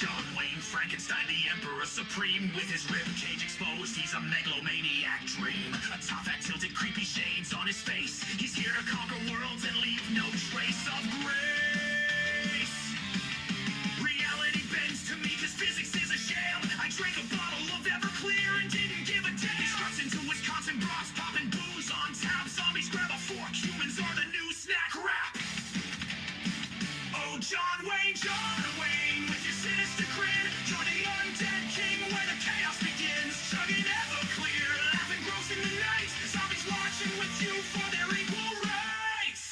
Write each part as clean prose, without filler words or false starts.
John Wayne Frankenstein, the Emperor Supreme. With his ribcage exposed, he's a megalomaniac dream. A top hat tilted, creepy shades on his face. He's here to conquer worlds and leave no trace of grace. Reality bends to me cause physics is a sham. I drank a bottle of Everclear and didn't give a damn. He struts into Wisconsin broths, popping booze on tap. Zombies grab a fork, humans are the new snack wrap. Oh, John Wayne, with your sinister grin. Join the undead king where the chaos begins. Chugging Everclear, laughing gross in the night. Zombies watching with you for their equal rights.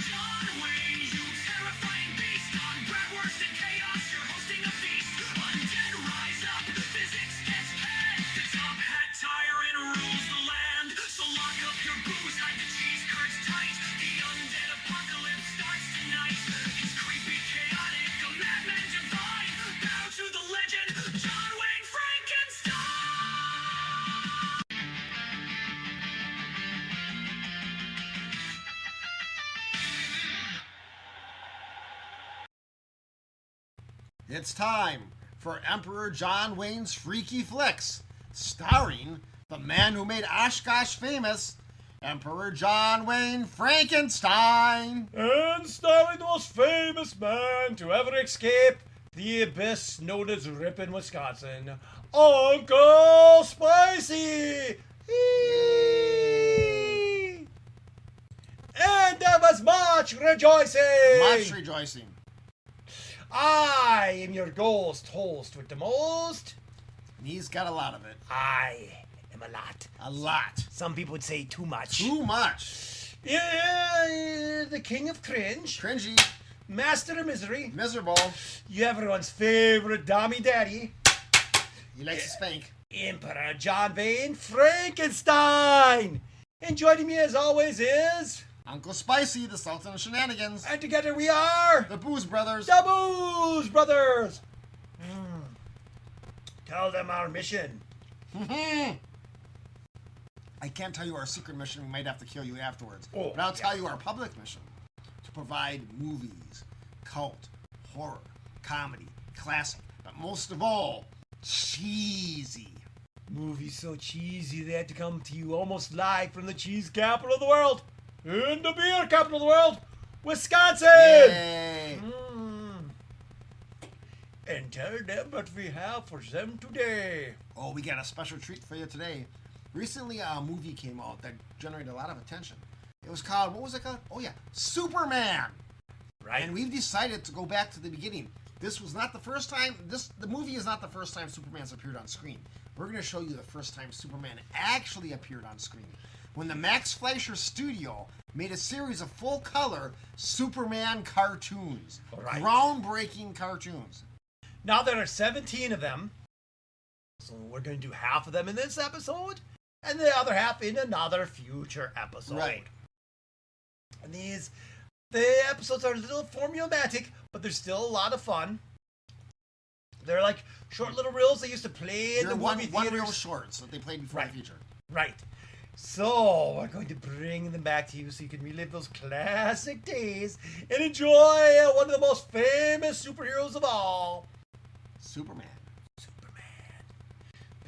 John Wayne, you terrifying beast. On bratwurst and chaos, you're hosting a feast. Undead rise up, physics gets panned. The top hat tyrant rules the land. So lock up your booze, hide the cheese curds tight. The undead apocalypse starts tonight. It's creepy, chaotic, a madman divine. Bow to the legend, John Wayne Frankenstein. It's time for Emperor John Wayne's Freaky Flicks, starring the man who made Oshkosh famous, Emperor John Wayne Frankenstein. And starring the most famous man to ever escape the abyss known as Ripon, Wisconsin, Uncle Spicy! Eee! And there was much rejoicing! Much rejoicing. I am your ghost host with the most. And he's got a lot of it. I am a lot. A lot. Some people would say too much. Too much. Yeah, the king of cringe, Cringy. master of misery, Miserable. you everyone's favorite Dommy Daddy, He likes to spank. Emperor John Wayne Frankenstein. And joining me as always is, Uncle Spicy, the Sultan of Shenanigans. and together we are The Booze Brothers. the Booze Brothers. Tell them our mission. I can't tell you our secret mission. We might have to kill you afterwards. Oh, but I'll yeah. tell you our public mission. To provide movies, cult, horror, comedy, classic, but most of all, cheesy. Movies so cheesy they had to come to you almost live from the cheese capital of the world. And the beer capital of the world, Wisconsin! Yay! And tell them what we have for them today. Oh, we got a special treat for you today. Recently, a movie came out that generated a lot of attention. It was called, what was it called? Oh yeah, Superman! Right? And we've decided to go back to the beginning. This was not the first time, the movie is not the first time Superman's appeared on screen. We're going to show you the first time Superman actually appeared on screen. When the Max Fleischer studio made a series of full-color Superman cartoons. Right. Groundbreaking cartoons. Now there are 17 of them. So we're going to do half of them in this episode, and the other half in another future episode. Right. And the episodes are a little formulaic, but they're still a lot of fun. They're like short little reels they used to play in They're the one movie theaters. reel shorts that they played before Right. the feature. Right. So we're going to bring them back to you so you can relive those classic days and enjoy one of the most famous superheroes of all, Superman.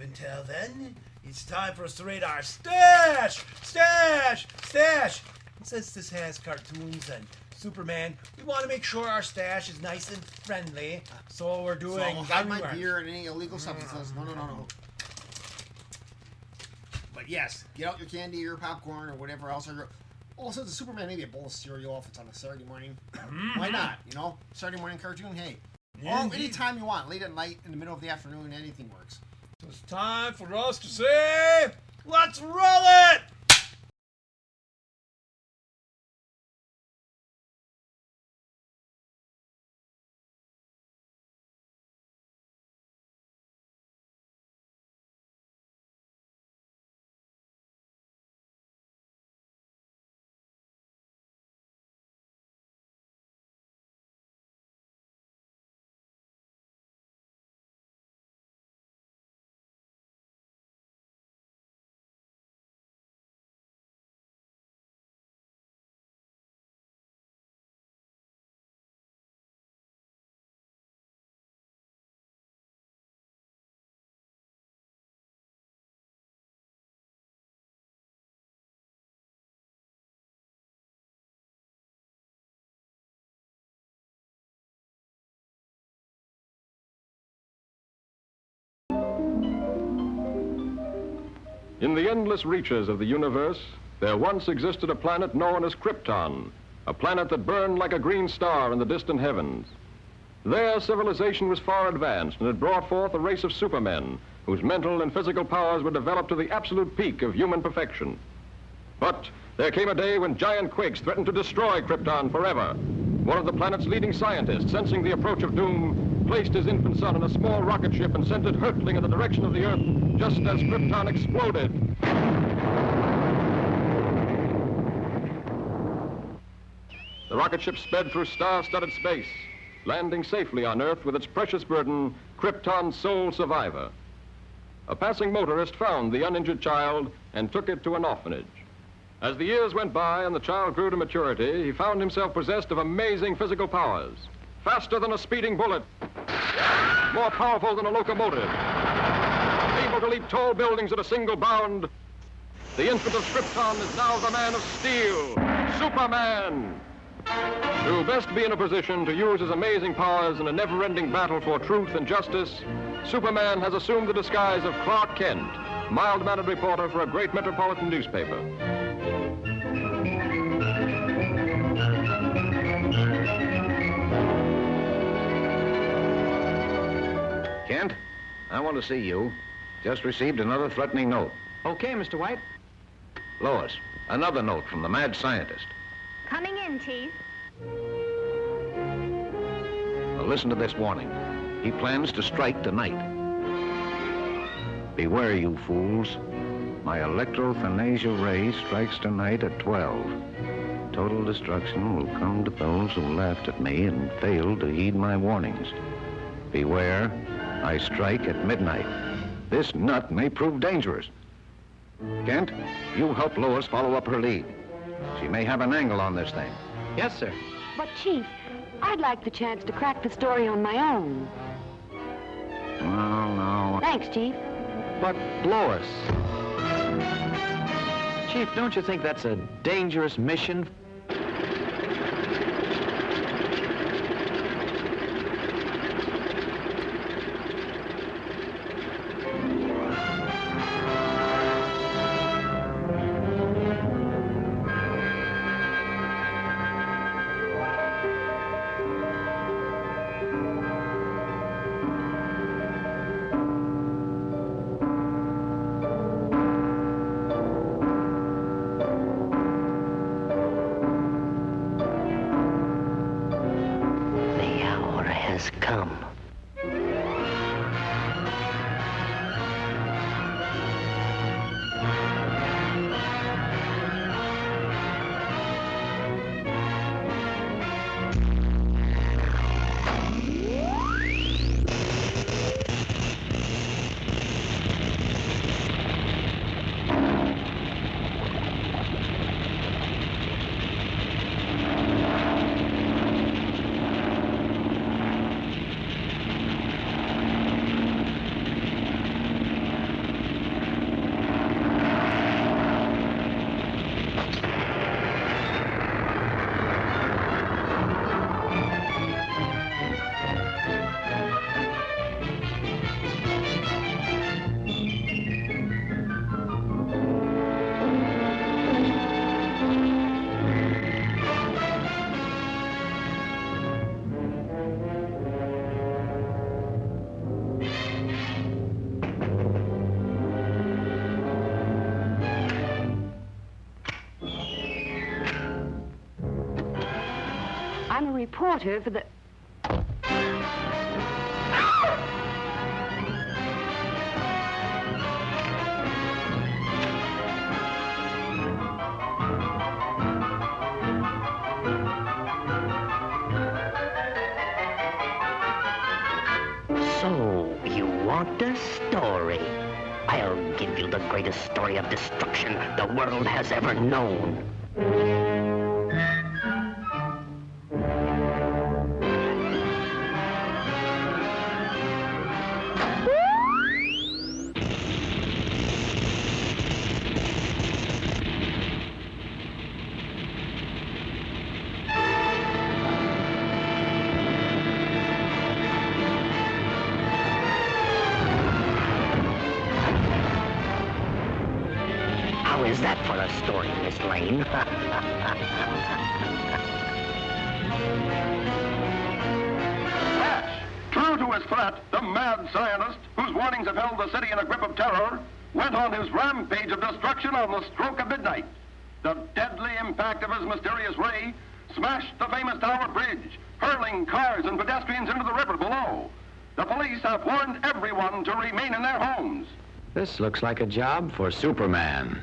Until then, it's time for us to rate our stash! And since this has cartoons and Superman, we want to make sure our stash is nice and friendly. So we're doing... So hide my beer and any illegal substances. No. But yes, get out your candy, your popcorn, or whatever else. Also, the Superman, maybe a bowl of cereal if it's on a Saturday morning. Why not? Saturday morning cartoon, hey. Or Indeed. anytime you want, late at night, in the middle of the afternoon, anything works. So it's time for us to say, let's roll it! In the endless reaches of the universe, there once existed a planet known as Krypton, a planet that burned like a green star in the distant heavens. There, civilization was far advanced and had brought forth a race of supermen whose mental and physical powers were developed to the absolute peak of human perfection. But there came a day when giant quakes threatened to destroy Krypton forever. One of the planet's leading scientists, sensing the approach of doom, placed his infant son in a small rocket ship and sent it hurtling in the direction of the Earth just as Krypton exploded. The rocket ship sped through star-studded space, landing safely on Earth with its precious burden, Krypton's sole survivor. A passing motorist found the uninjured child and took it to an orphanage. As the years went by and the child grew to maturity, he found himself possessed of amazing physical powers. Faster than a speeding bullet, more powerful than a locomotive, able to leap tall buildings at a single bound. The infant of Krypton is now the man of steel, Superman. To best be in a position to use his amazing powers in a never-ending battle for truth and justice, Superman has assumed the disguise of Clark Kent, mild-mannered reporter for a great metropolitan newspaper. Kent, I want to see you. Just received another threatening note. Okay, Mr. White. Lois, another note from the mad scientist. Coming in, Chief. Now listen to this warning. He plans to strike tonight. Beware, you fools. My electrothanasia ray strikes tonight at 12. Total destruction will come to those who laughed at me and failed to heed my warnings. Beware, I strike at midnight. This nut may prove dangerous. Kent, you help Lois follow up her lead. She may have an angle on this thing. Yes, sir. But, Chief, I'd like the chance to crack the story on my own. Well, no. Thanks, Chief. But, Lois. Chief, don't you think that's a dangerous mission? Come. I'm a reporter for the... So, you want a story? I'll give you the greatest story of destruction the world has ever known. is that for a story, Miss Lane? True to his threat, the mad scientist, whose warnings have held the city in a grip of terror, went on his rampage of destruction on the stroke of midnight. The deadly impact of his mysterious ray smashed the famous Tower Bridge, hurling cars and pedestrians into the river below. The police have warned everyone to remain in their homes. This looks like a job for Superman.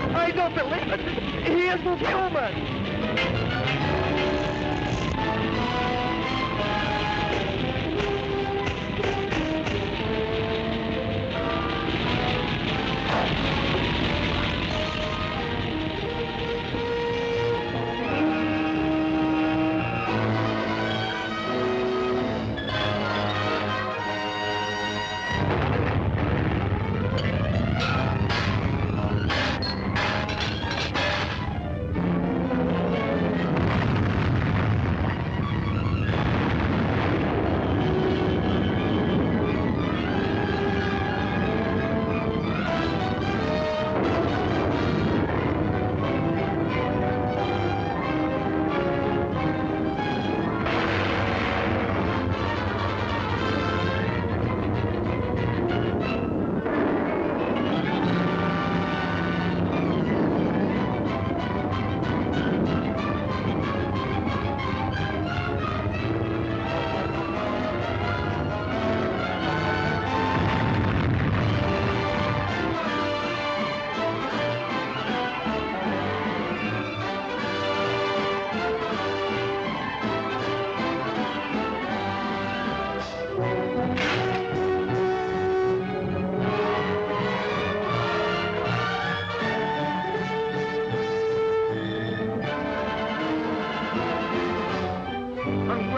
I don't believe it. He isn't human.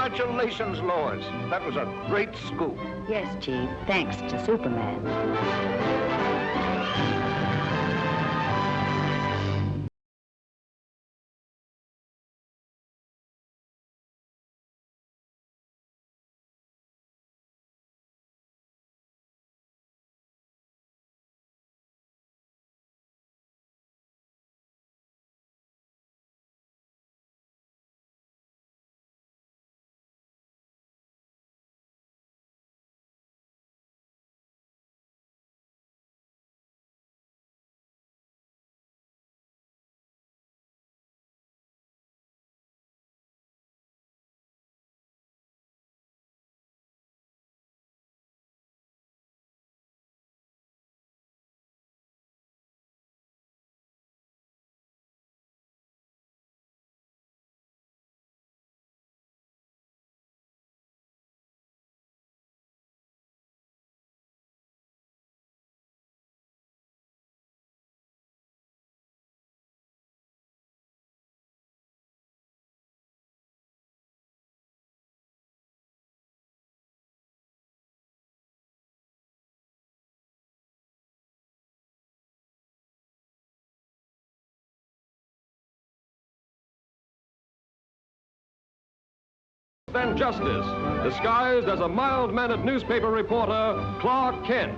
Congratulations, Lois. That was a great scoop. Yes, Chief. Thanks to Superman. and justice, disguised as a mild-mannered newspaper reporter, Clark Kent.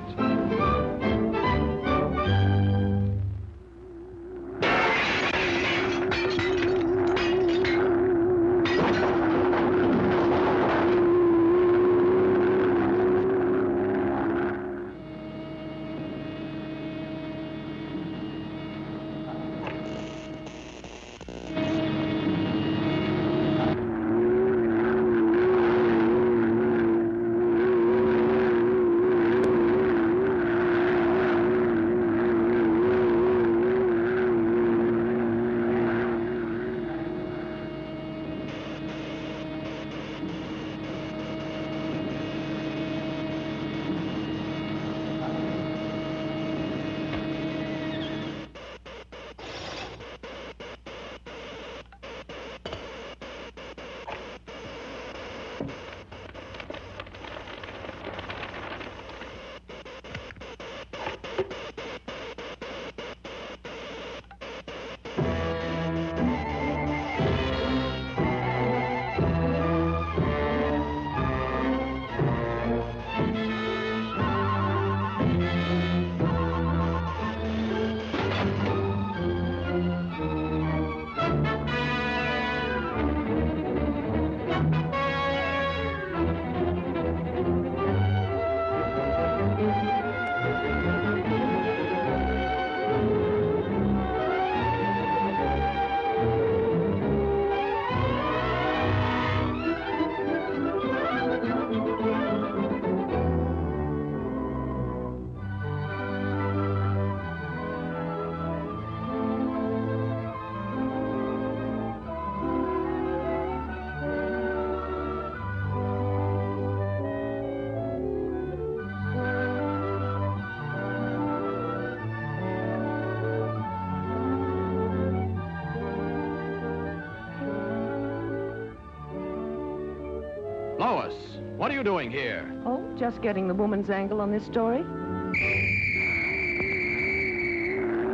Lois, what are you doing here? Oh, just getting the woman's angle on this story.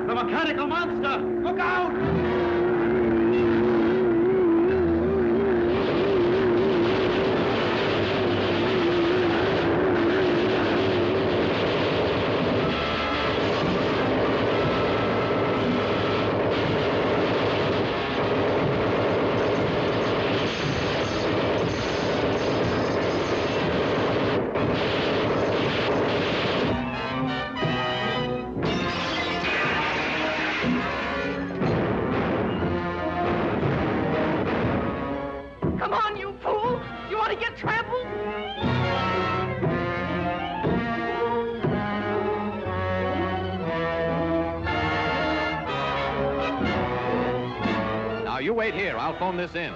The mechanical monster! Look out! Come on, you fool! You want to get trampled? Now you wait here. I'll phone this in.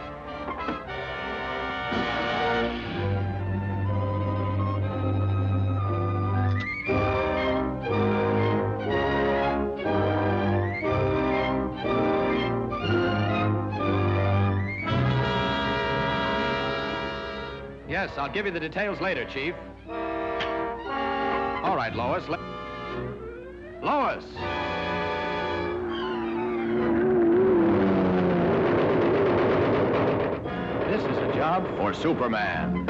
Yes, I'll give you the details later, Chief. All right, Lois. Lois! This is a job for Superman.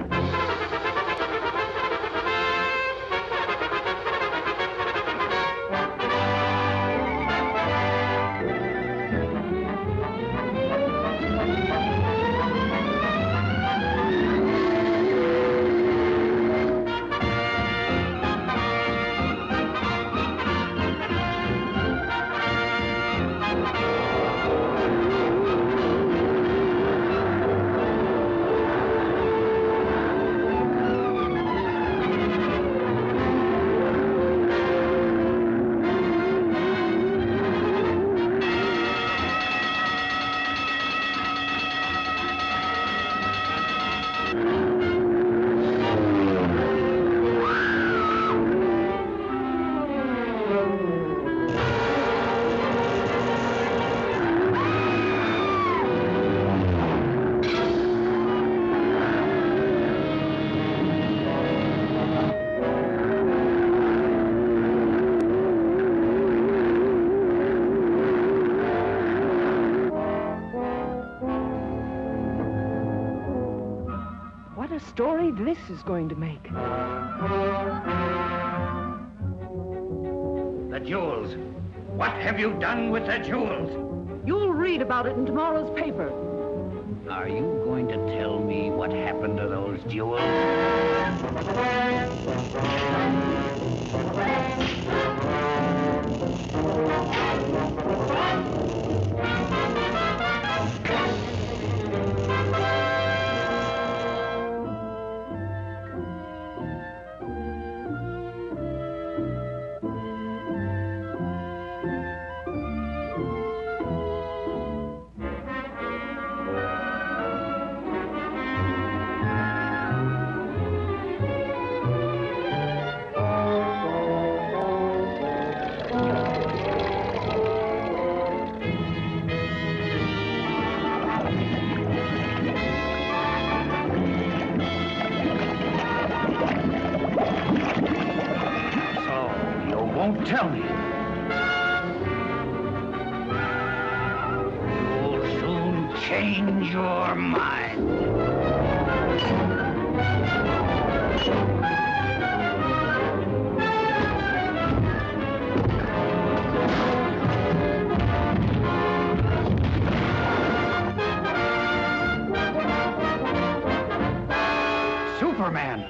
story this is going to make. The jewels. What have you done with the jewels? You'll read about it in tomorrow's paper. Are you going to tell me what happened to those jewels? Won't tell me. You'll soon change your mind. Superman.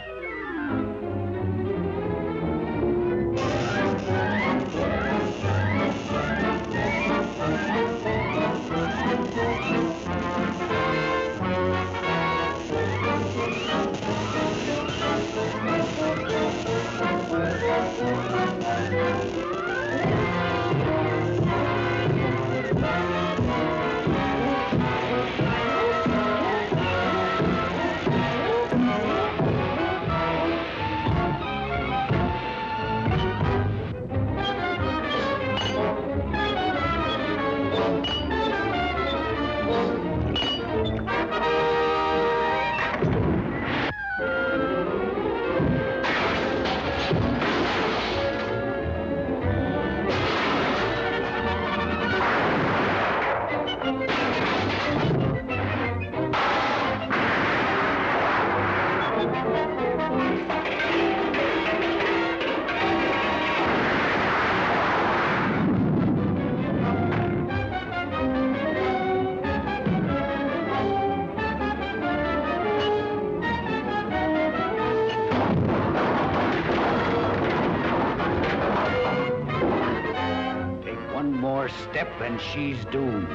Step and she's doomed.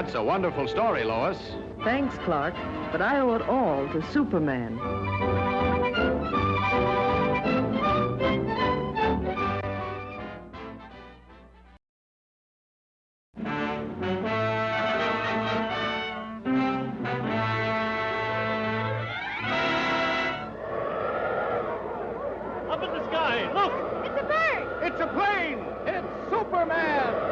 That's a wonderful story, Lois. Thanks, Clark, but I owe it all to Superman. Up in the sky, look! It's a bird! It's a plane! It's Superman!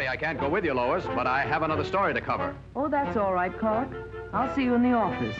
sorry I can't go with you, Lois, but I have another story to cover. Oh, that's all right, Clark. I'll see you in the office.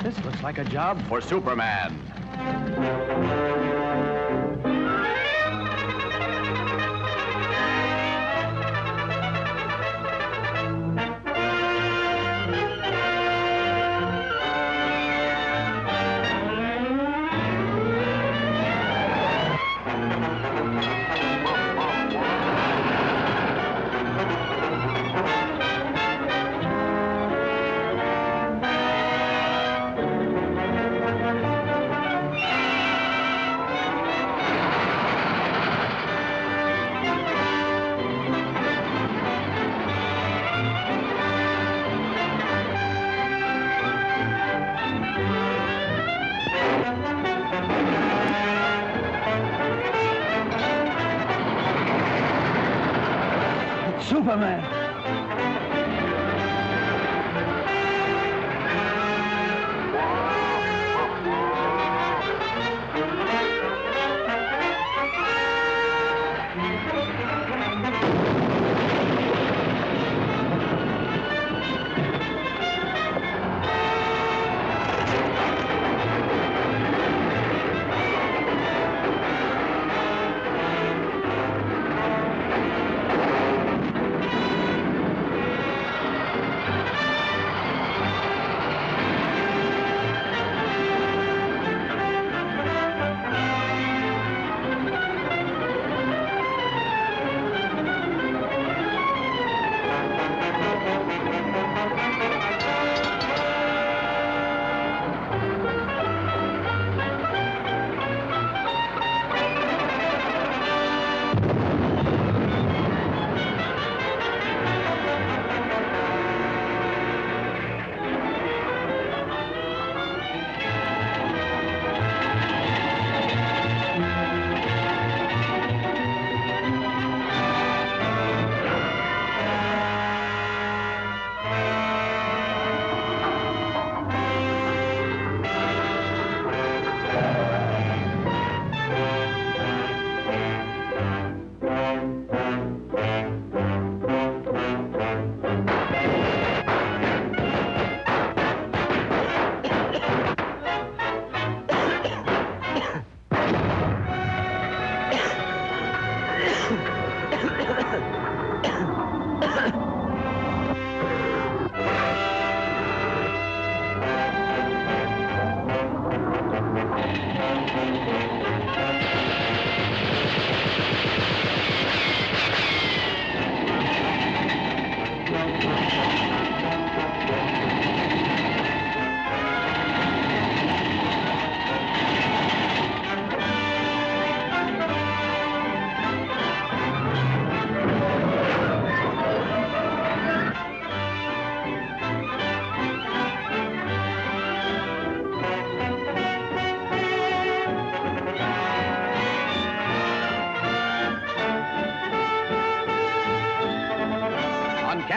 This looks like a job for Superman. Superman.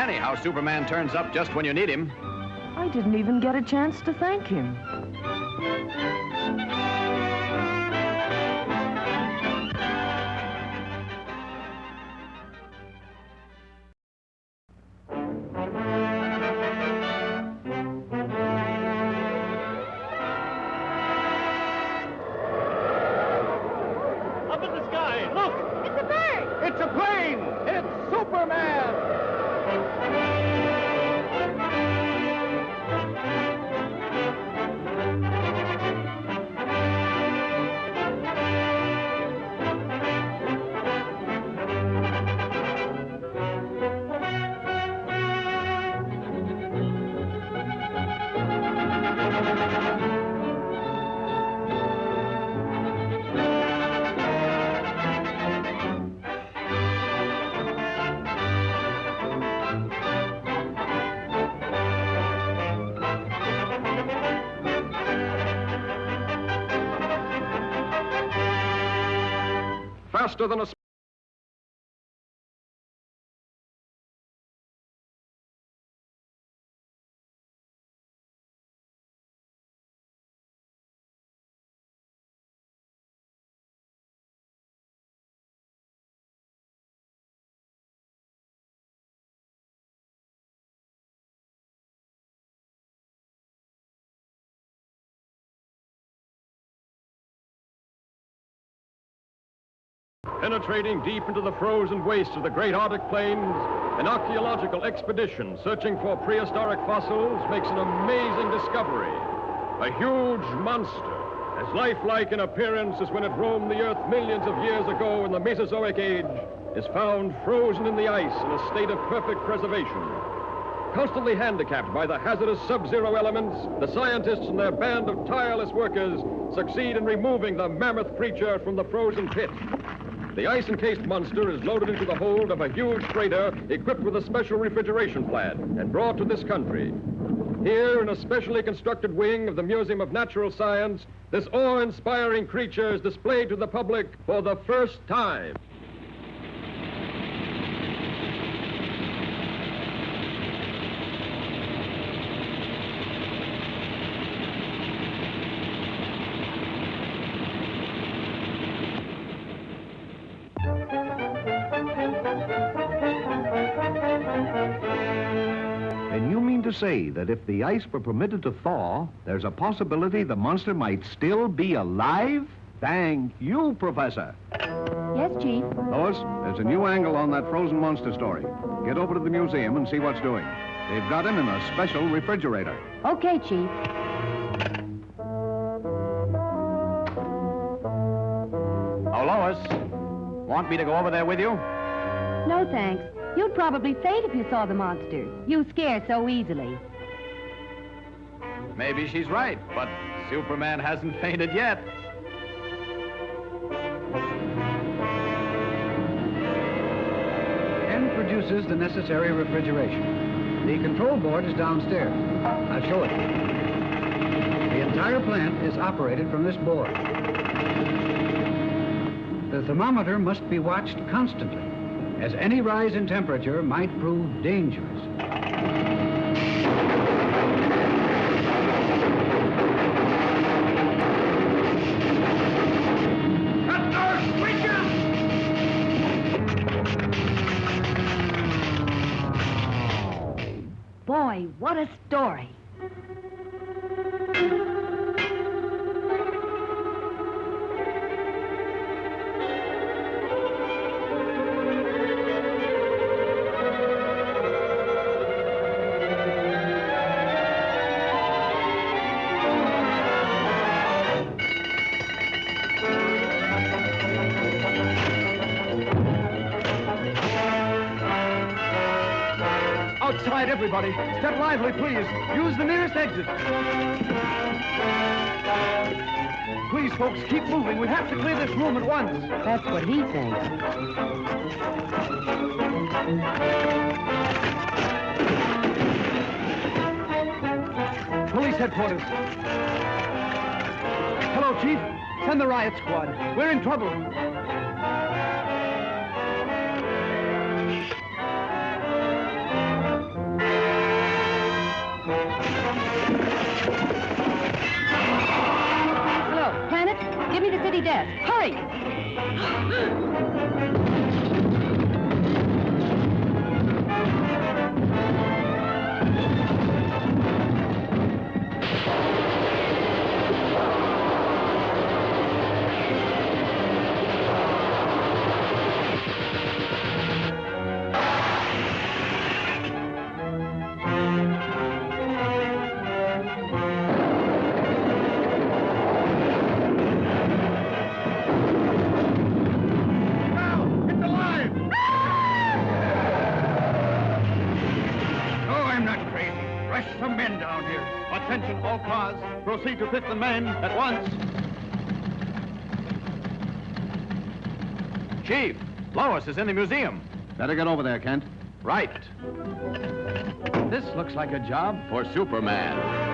Danny how Superman turns up just when you need him. I didn't even get a chance to thank him. Up in the sky, look! It's a bird! It's a plane! It's Superman! Faster than a penetrating deep into the frozen wastes of the great Arctic plains, an archaeological expedition searching for prehistoric fossils makes an amazing discovery. A huge monster, as lifelike in appearance as when it roamed the earth millions of years ago in the Mesozoic age, is found frozen in the ice in a state of perfect preservation. Constantly handicapped by the hazardous sub-zero elements, the scientists and their band of tireless workers succeed in removing the mammoth creature from the frozen pit. The ice-encased monster is loaded into the hold of a huge freighter equipped with a special refrigeration plant and brought to this country. Here, in a specially constructed wing of the Museum of Natural Science, this awe-inspiring creature is displayed to the public for the first time. And you mean to say that if the ice were permitted to thaw, there's a possibility the monster might still be alive? Thank you, Professor. Yes, Chief. Lois, there's a new angle on that frozen monster story. Get over to the museum and see what's doing. They've got him in a special refrigerator. Okay, Chief. Oh, Lois, want me to go over there with you? No, thanks. You'd probably faint if you saw the monster. You scare so easily. Maybe she's right, but Superman hasn't fainted yet. Ken produces the necessary refrigeration. The control board is downstairs. I'll show it. The entire plant is operated from this board. The thermometer must be watched constantly, as any rise in temperature might prove dangerous. Boy, what a story. Outside, everybody. Step lively, please. Use the nearest exit. Please, folks, keep moving. We have to clear this room at once. That's what he thinks. Police headquarters. Hello, Chief. Send the riot squad. We're in trouble. desk. Hurry! Attention all cars. Proceed to 5th and Main at once. Chief, Lois is in the museum. Better get over there, Kent. Right. This looks like a job for Superman.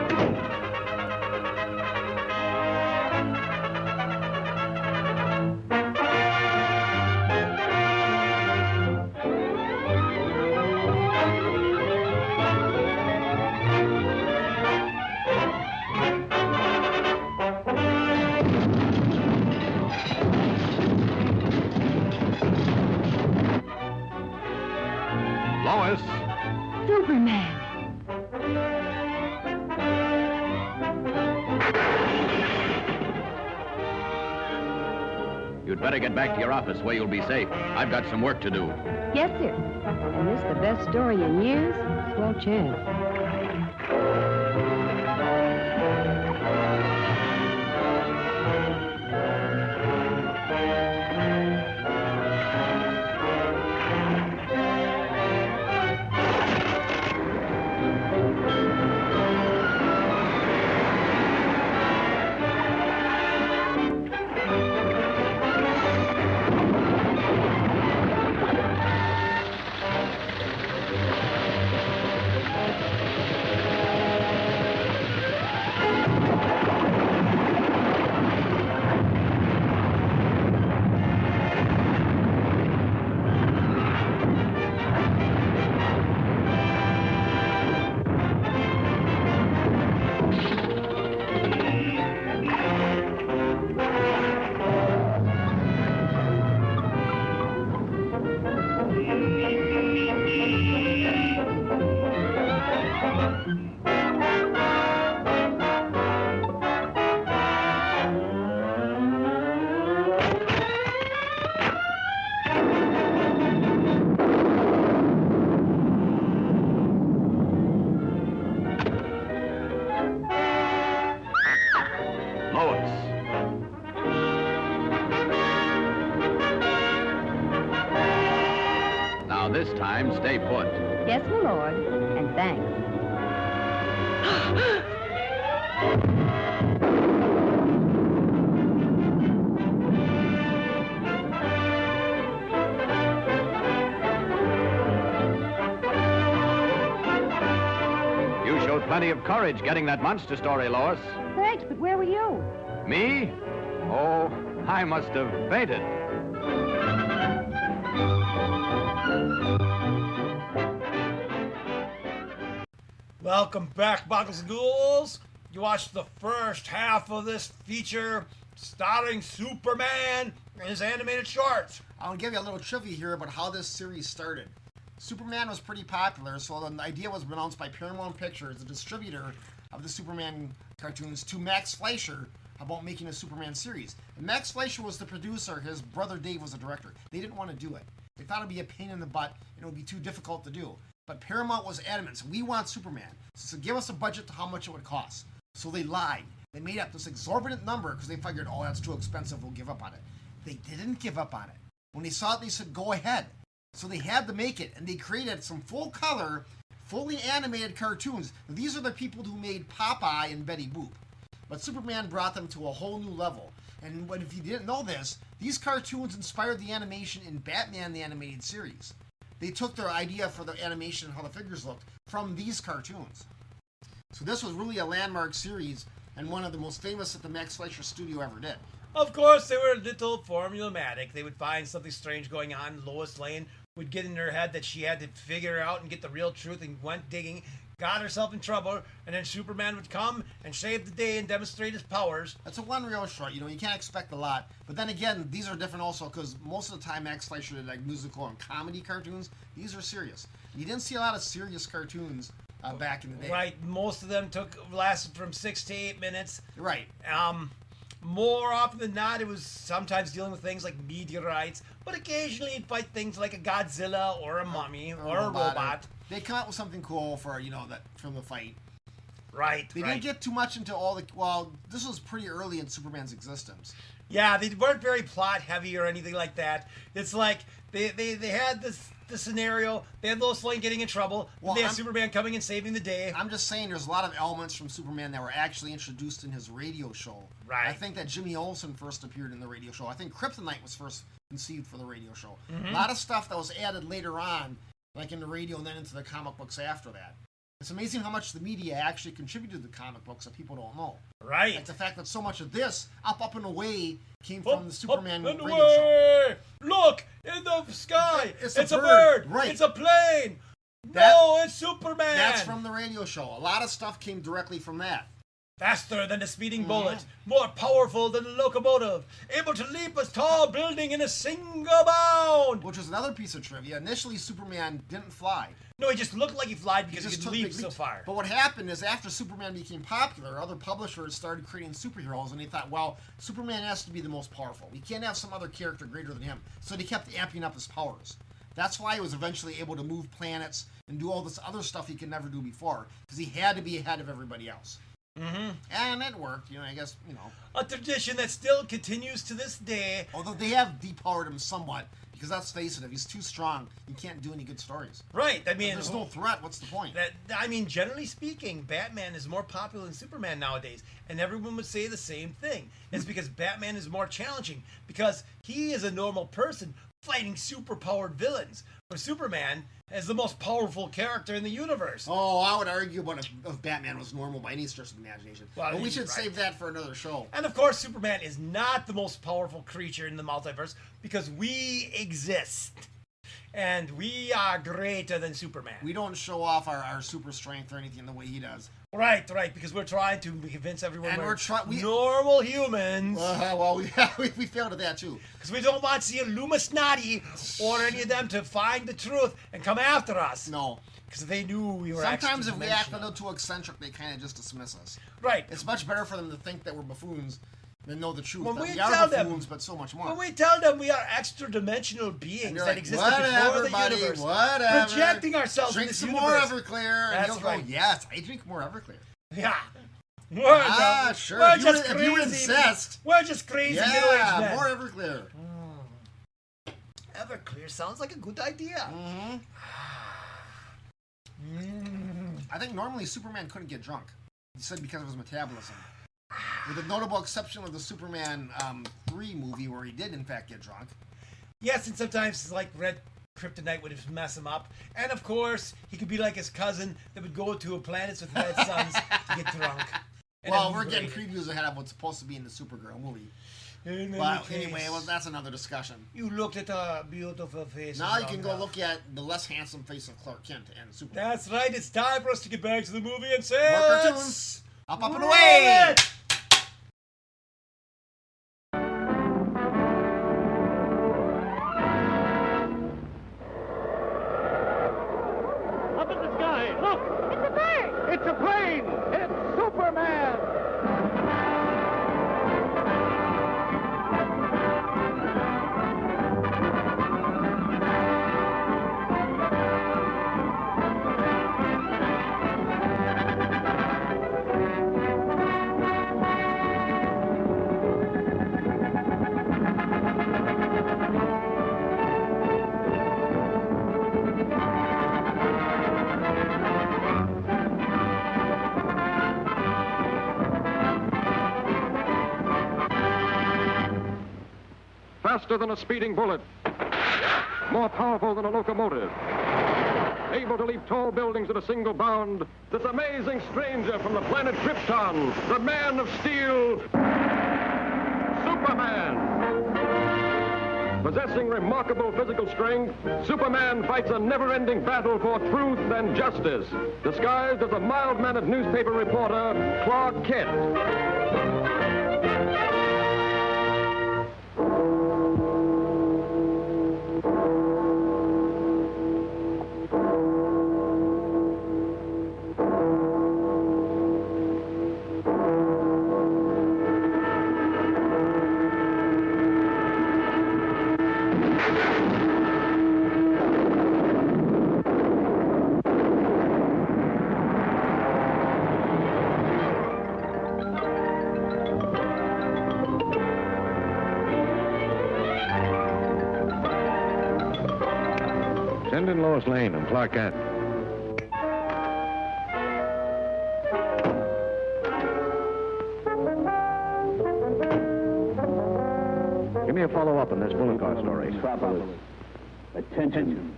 Lois. Superman. You'd better get back to your office where you'll be safe. I've got some work to do. Yes, sir. And this the best story in years? Swell chance. This time, stay put. Yes, my lord, and thanks. You showed plenty of courage getting that monster story, Lois. Thanks, but where were you? Me? Oh, I must have fainted. Welcome back, Boggles and Ghouls. You watched the first half of this feature starring Superman and his animated shorts. I'll give you a little trivia here about how this series started. Superman was pretty popular, so the idea was announced by Paramount Pictures, the distributor of the Superman cartoons, to Max Fleischer about making a Superman series. And Max Fleischer was the producer, his brother Dave was the director. They didn't want to do it. They thought it'd be a pain in the butt and it would be too difficult to do. But Paramount was adamant, so we want Superman. So give us a budget to how much it would cost. So they lied. They made up this exorbitant number because they figured, oh, that's too expensive, we'll give up on it. They didn't give up on it. When they saw it, they said, go ahead. So they had to make it, and they created some full-color, fully animated cartoons. Now, these are the people who made Popeye and Betty Boop. But Superman brought them to a whole new level. And if you didn't know this, these cartoons inspired the animation in Batman the Animated Series. They took their idea for the animation and how the figures looked from these cartoons. So this was really a landmark series and one of the most famous that the Max Fleischer studio ever did. Of course, they were a little formulaic. They would find something strange going on. Lois Lane would get in her head that she had to figure out and get the real truth and went digging. got herself in trouble, and then Superman would come and save the day and demonstrate his powers. That's a one real short. You can't expect a lot. But then again, these are different also because most of the time Max Fleischer did like musical and comedy cartoons. These are serious. You didn't see a lot of serious cartoons back in the day. Right. Most of them lasted from 6 to 8 minutes. Right. More often than not, it was sometimes dealing with things like meteorites, but occasionally it'd fight things like a Godzilla or a mummy or a robot. They come up with something cool for, that from the fight. Right. They didn't get too much into this was pretty early in Superman's existence. Yeah, they weren't very plot heavy or anything like that. It's like they had the scenario, they had Lois Lane getting in trouble, they had Superman coming and saving the day. I'm just saying there's a lot of elements from Superman that were actually introduced in his radio show. Right. I think that Jimmy Olsen first appeared in the radio show. I think Kryptonite was first conceived for the radio show. Mm-hmm. A lot of stuff that was added later on, like in the radio and then into the comic books after that. It's amazing how much the media actually contributed to the comic books that people don't know. Right. Like the fact that so much of this, Up and Away, came from the Superman and radio show. Look, in the sky, it's a bird. Right. It's a plane. No, it's Superman. That's from the radio show. A lot of stuff came directly from that. Faster than a speeding bullet, more powerful than a locomotive, able to leap a tall building in a single bound. Which was another piece of trivia. Initially, Superman didn't fly. No, he just looked like he flied because he could leap so far. But what happened is after Superman became popular, other publishers started creating superheroes, and they thought, well, Superman has to be the most powerful. We can't have some other character greater than him. So they kept amping up his powers. That's why he was eventually able to move planets and do all this other stuff he could never do before, because he had to be ahead of everybody else. Mm-hmm. And it worked, I guess, A tradition that still continues to this day. Although they have depowered him somewhat, because let's face it, if he's too strong, you can't do any good stories. Right, I mean... If there's no threat, what's the point? Generally speaking, Batman is more popular than Superman nowadays, and everyone would say the same thing. It's because Batman is more challenging, because he is a normal person fighting super-powered villains, where Superman is the most powerful character in the universe. Oh, I would argue about if Batman was normal by any stretch of the imagination. Well, but we should save that for another show. And of course, Superman is not the most powerful creature in the multiverse because we exist. And we are greater than Superman. We don't show off our super strength or anything the way he does. Right, because we're trying to convince everyone and we're we normal humans. We failed at that too. Because we don't want the Illuminati or any of them to find the truth and come after us. No. Because they knew we were Sometimes if we act a little too eccentric, they kind of just dismiss us. Right. It's much better for them to think that we're buffoons than know the truth. When that we are tell buffoons, them, but so much more. When we tell them we are extra-dimensional beings that existed before the universe, projecting ourselves in this universe. Drink some more Everclear, and That's you'll right. go, yes, I drink more Everclear. Yeah. Sure. We're If just crazy. you insist. We're just crazy middle-aged men. More Everclear. Everclear sounds like a good idea. I think normally Superman couldn't get drunk. He said because of his metabolism. With the notable exception of the Superman 3 movie where he did in fact get drunk. Yes, and sometimes like red kryptonite would mess him up. And of course, he could be like his cousin that would go to planets with red suns to get drunk. Well, we're getting previews ahead of what's supposed to be in the Supergirl movie. But anyway, that's another discussion. You looked at a beautiful face. Now you can go look at the less handsome face of Clark Kent and Superman. That's right. It's time for us to get back to the movie and say more cartoons. Up and away! Up in the sky, look! It's a bird! It's a plane! It's Superman! Faster than a speeding bullet. More powerful than a locomotive. Able to leap tall buildings at a single bound. This amazing stranger from the planet Krypton. The Man of Steel. Superman. Possessing remarkable physical strength, Superman fights a never-ending battle for truth and justice, disguised as a mild-mannered newspaper reporter, Clark Kent. Send in Lois Lane and Clark Kent. Give me a follow-up on this bullet car story. Metropolis. Attention.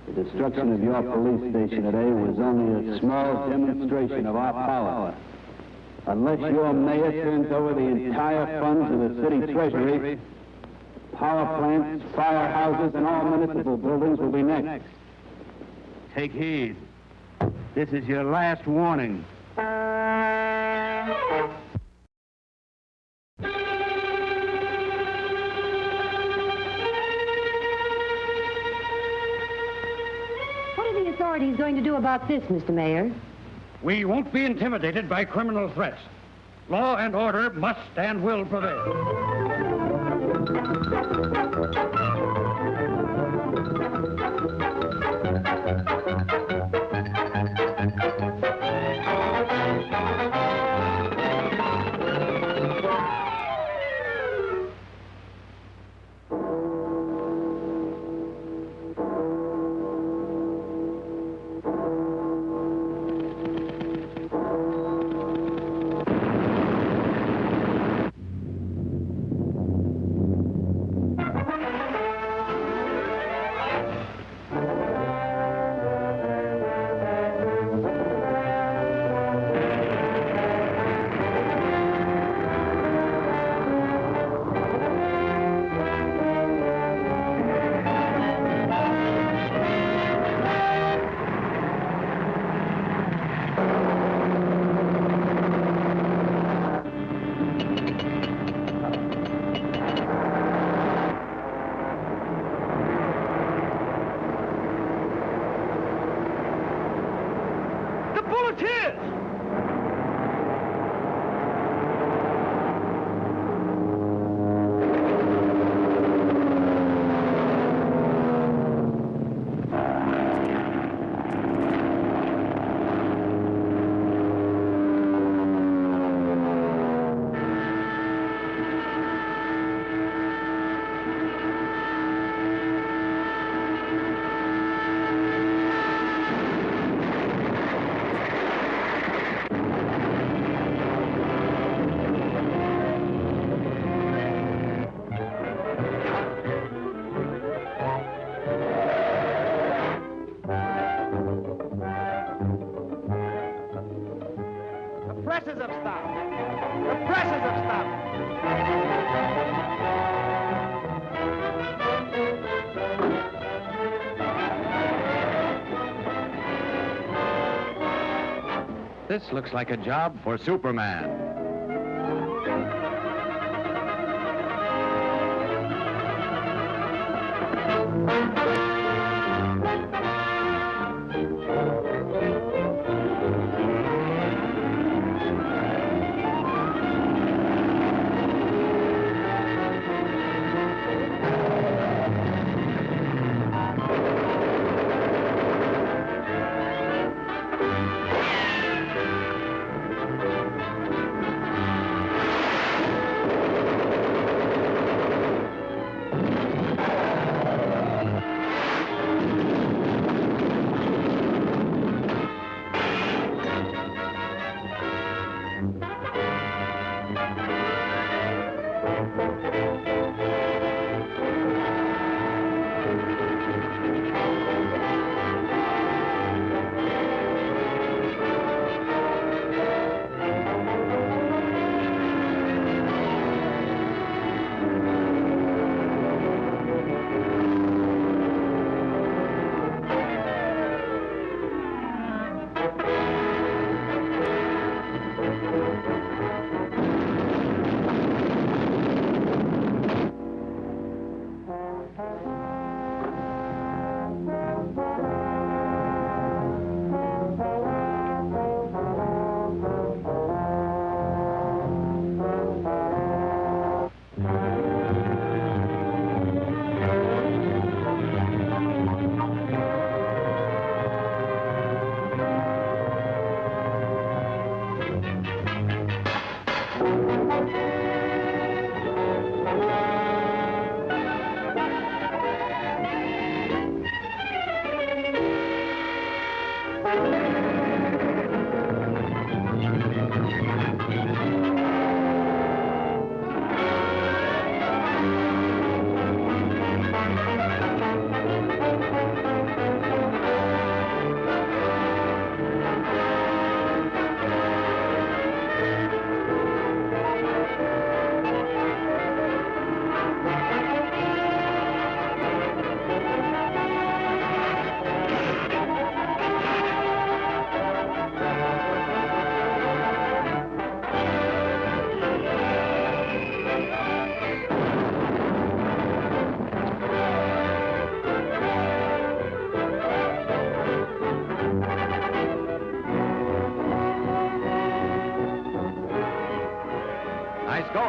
The destruction of your police station today was only a small demonstration of our power. Unless your mayor turns over the entire funds of the city treasury, power plants, firehouses, and all municipal buildings will be next. Take heed. This is your last warning. What are the authorities going to do about this, Mr. Mayor? We won't be intimidated by criminal threats. Law and order must and will prevail. presses have stopped. The presses have stopped. This looks like a job for Superman.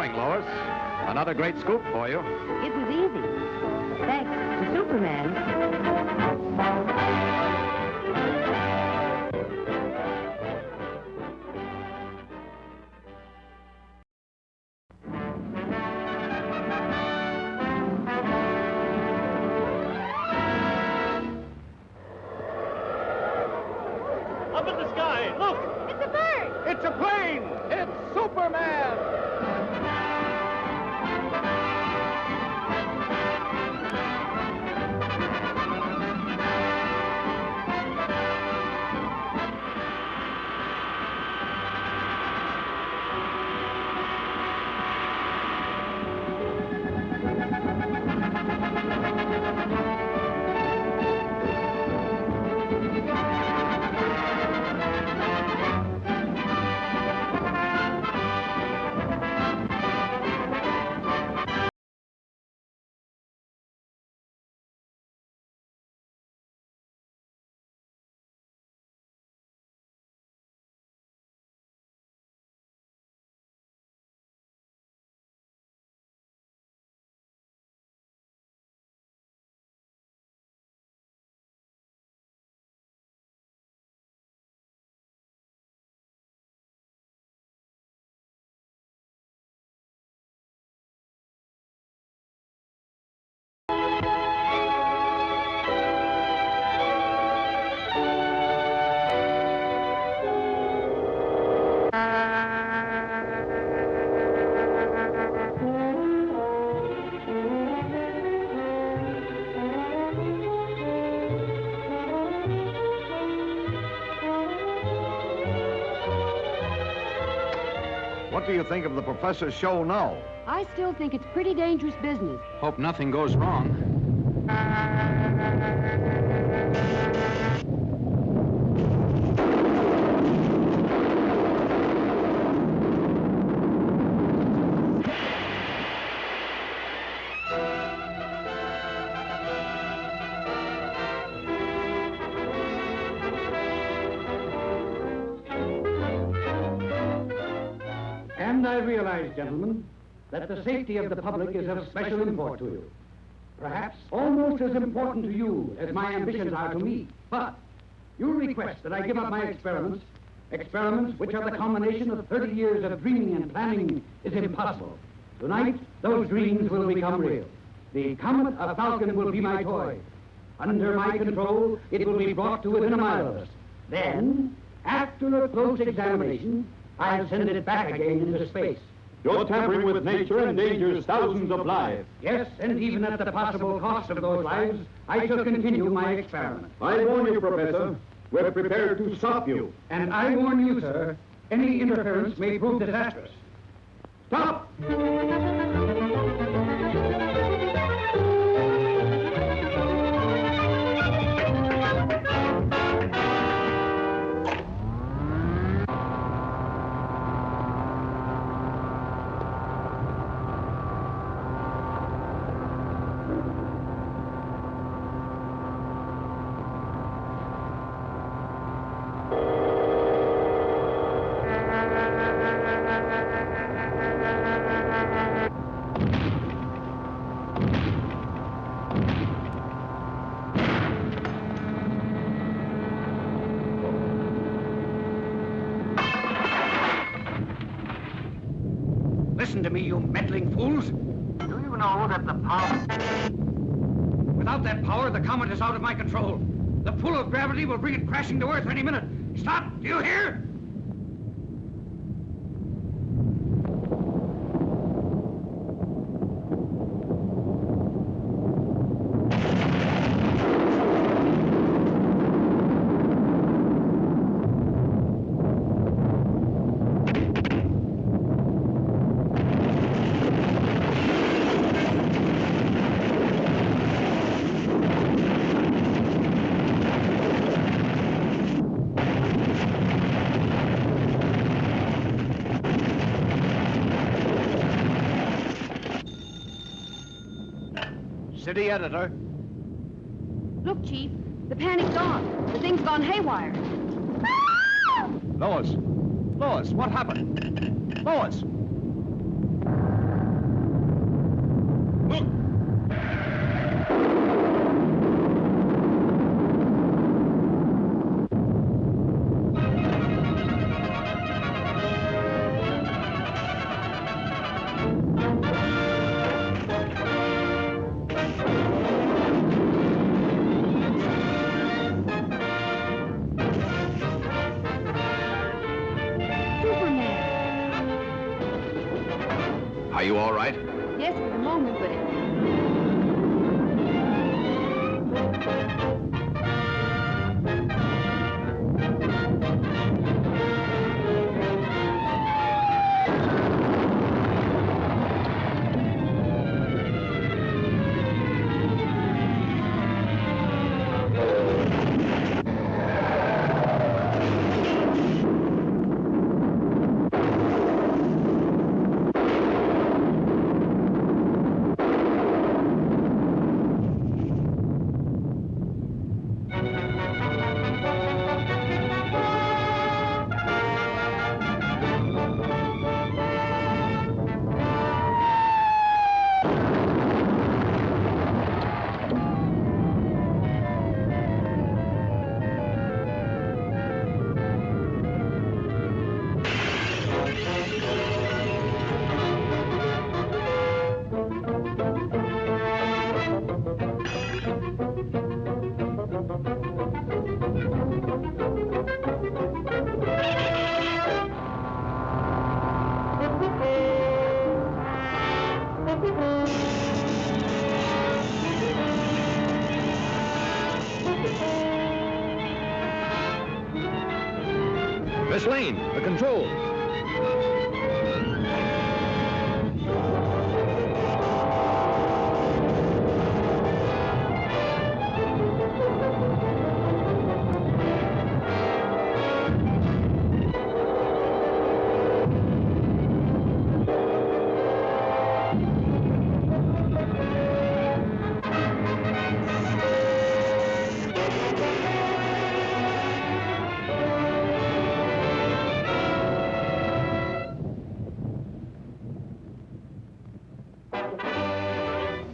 going, Lois. Another great scoop for you. It was easy. Thanks to Superman. Up in the sky, look! It's a bird! It's a plane! It's Superman! What do you think of the professor's show now? I still think it's pretty dangerous business. Hope nothing goes wrong. And I realize, gentlemen, that the safety of the public is of special import to you. Perhaps almost as important to you as my ambitions are to me. But you request that I give up my experiments, experiments which are the culmination of 30 years of dreaming and planning is impossible. Tonight, those dreams will become real. The Comet of Falcon will be my toy. Under my control, it will be brought to within a mile of us. Then, after a close examination, I'll send it back again into space. You're tampering with nature and endangers thousands of lives. Yes, and even at the possible cost of those lives, I shall continue my experiment. I warn you, Professor. We're prepared to stop you. And I warn you, sir, any interference may prove disastrous. Stop! Listen to me, you meddling fools. Do you know that the power... Without that power, the comet is out of my control. The pull of gravity will bring it crashing to Earth any minute. Stop! Do you hear? City editor. Look, Chief, the panic's on. The thing's gone haywire. Lois. Lois, what happened? Lois! Are you all right? Yes, for the moment, but Miss Lane, the controls.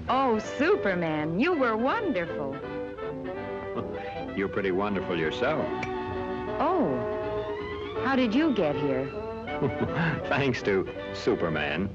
Oh, Superman, you were wonderful. You're pretty wonderful yourself. Oh, how did you get here? Thanks to Superman.